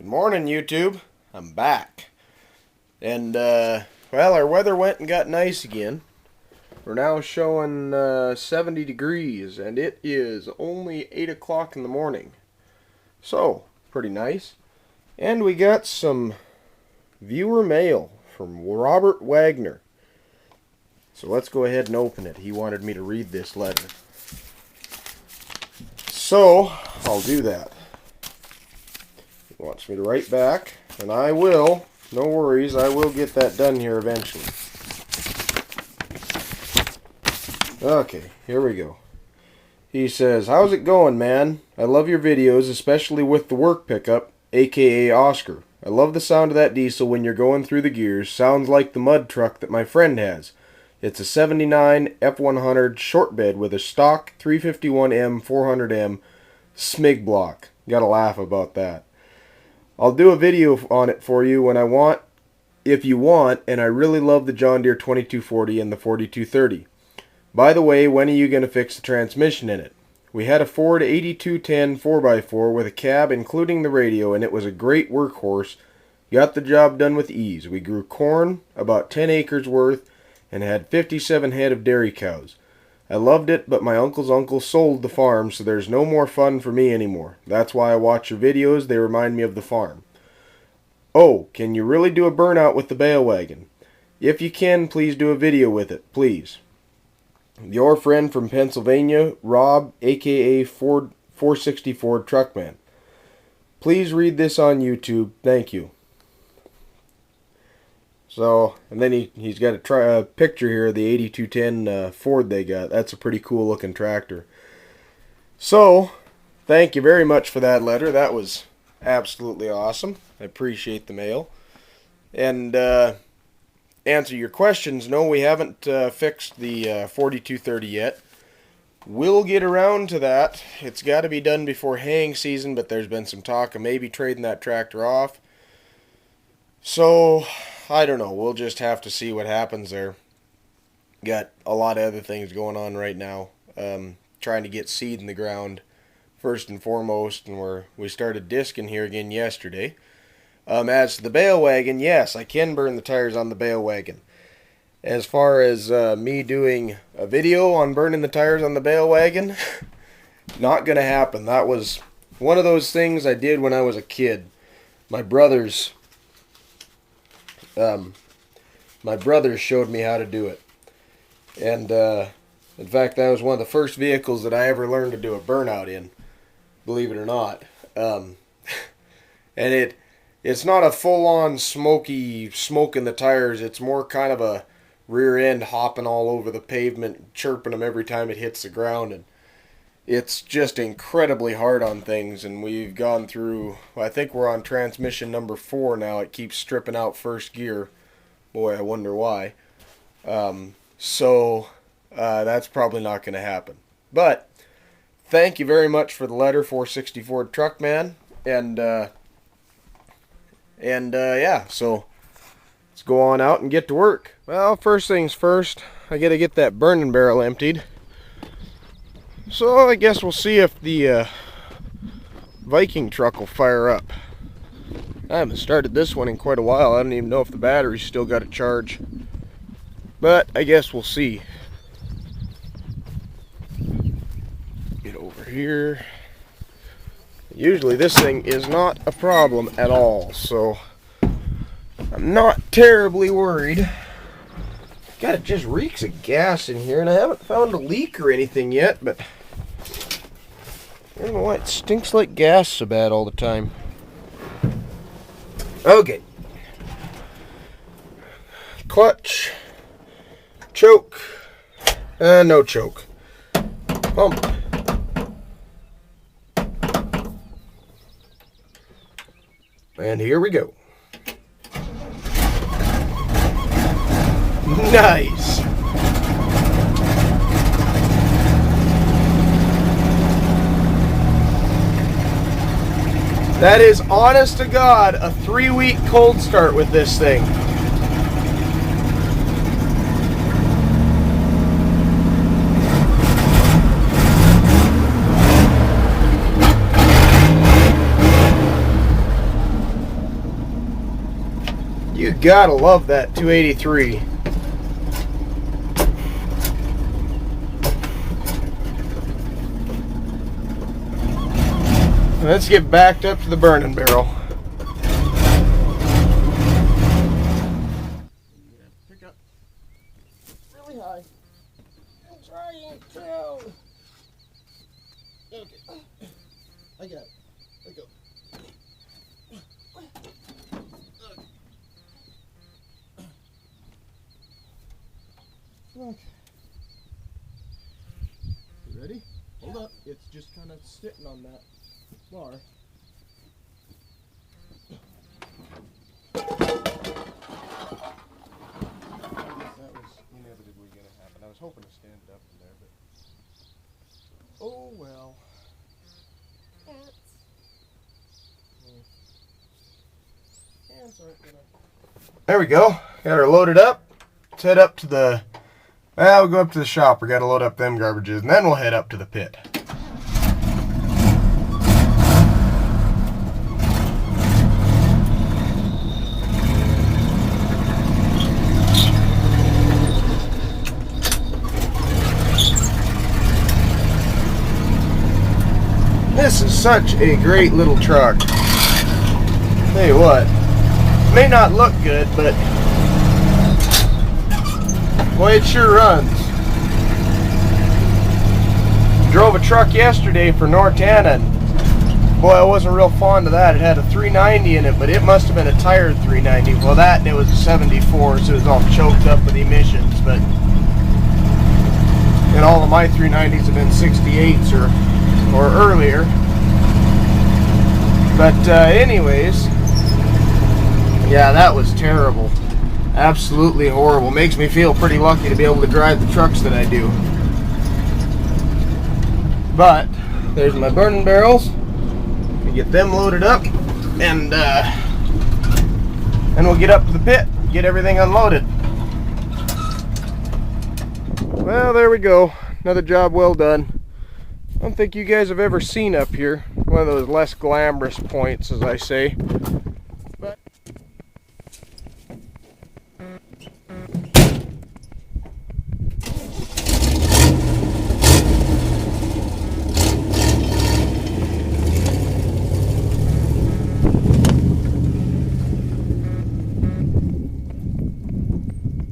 Good morning, YouTube. I'm back. And, well, our weather went and got nice again. We're now showing 70 degrees, and it is only 8 o'clock in the morning. So, pretty nice. And we got some viewer mail from Robert Wagner. So let's go ahead and open it. He wanted me to read this letter. So, I'll do that. He wants me to write back, and I will. No worries, I will get that done here eventually. Okay, here we go. He says, "How's it going, man? I love your videos, especially with the work pickup, aka Oscar. I love the sound of that diesel when you're going through the gears. Sounds like the mud truck that my friend has. It's a 79 F100 short bed with a stock 351M 400M SMIG block. Gotta laugh about that. I'll do a video on it for you if you want, and I really love the John Deere 2240 and the 4230. By the way, when are you going to fix the transmission in it? We had a Ford 8210 4x4 with a cab including the radio, and it was a great workhorse. Got the job done with ease. We grew corn, about 10 acres worth, and had 57 head of dairy cows. I loved it, but my uncle's uncle sold the farm, so there's no more fun for me anymore. That's why I watch your videos. They remind me of the farm. Oh, can you really do a burnout with the bale wagon? If you can, please do a video with it, please. Your friend from Pennsylvania, Rob, aka 460 Ford Truckman. Please read this on YouTube. Thank you." So, and then he's got a picture here of the 8210 Ford they got. That's a pretty cool looking tractor. So, thank you very much for that letter. That was absolutely awesome. I appreciate the mail. And answer your questions, no, we haven't fixed the 4230 yet. We'll get around to that. It's got to be done before haying season, but there's been some talk of maybe trading that tractor off. So, I don't know. We'll just have to see what happens there. Got a lot of other things going on right now. Trying to get seed in the ground first and foremost, and we started disking here again yesterday. As to the bale wagon, yes, I can burn the tires on the bale wagon. As far as me doing a video on burning the tires on the bale wagon, not going to happen. That was one of those things I did when I was a kid. My brothers showed me how to do it. And in fact, that was one of the first vehicles that I ever learned to do a burnout in, believe it or not. And it's not a full-on smoke in the tires. It's more kind of a rear end hopping all over the pavement, chirping them every time it hits the ground. And it's just incredibly hard on things. And we've gone through, I think we're on transmission number 4 now. It keeps stripping out first gear. Boy, I wonder why. So that's probably not going to happen. But thank you very much for the letter, 460 Ford Truckman. And yeah, so let's go on out and get to work. Well, first things first, I got to get that burning barrel emptied. So I guess we'll see if the Viking truck will fire up. I haven't started this one in quite a while. I don't even know if the battery's still got a charge. But I guess we'll see. Get over here. Usually this thing is not a problem at all, so I'm not terribly worried. God, it just reeks of gas in here, and I haven't found a leak or anything yet, but I don't know why it stinks like gas so bad all the time. Okay. Clutch. Choke. No choke. Pump. And here we go. Nice. That is, honest to God, a 3-week cold start with this thing. Gotta love that 283. Let's get backed up to the burning barrel. Pick up really high. I'm trying to. Okay. I got it. Let go. Okay. You ready? Hold up. It's just kind of sitting on that bar. I guess that was inevitably going to happen. I was hoping to stand up in there, but oh well. There we go. Got her loaded up. Let's head up to the. Well, we'll go up to the shop. We got to load up them garbages, and then we'll head up to the pit. This is such a great little truck. Tell you what, may not look good, but boy, it sure runs. Drove a truck yesterday for Nortana, and boy, I wasn't real fond of that. It had a 390 in it, but it must have been a tired 390. Well, that and it was a 74, so it was all choked up with emissions. But and all of my 390s have been 68s or earlier. But anyways, yeah, that was terrible. Absolutely horrible. Makes me feel pretty lucky to be able to drive the trucks that I do. But there's my burning barrels. Get them loaded up, and we'll get up to the pit, get everything unloaded. Well, there we go. Another job well done. I don't think you guys have ever seen up here. One of those less glamorous points, as I say.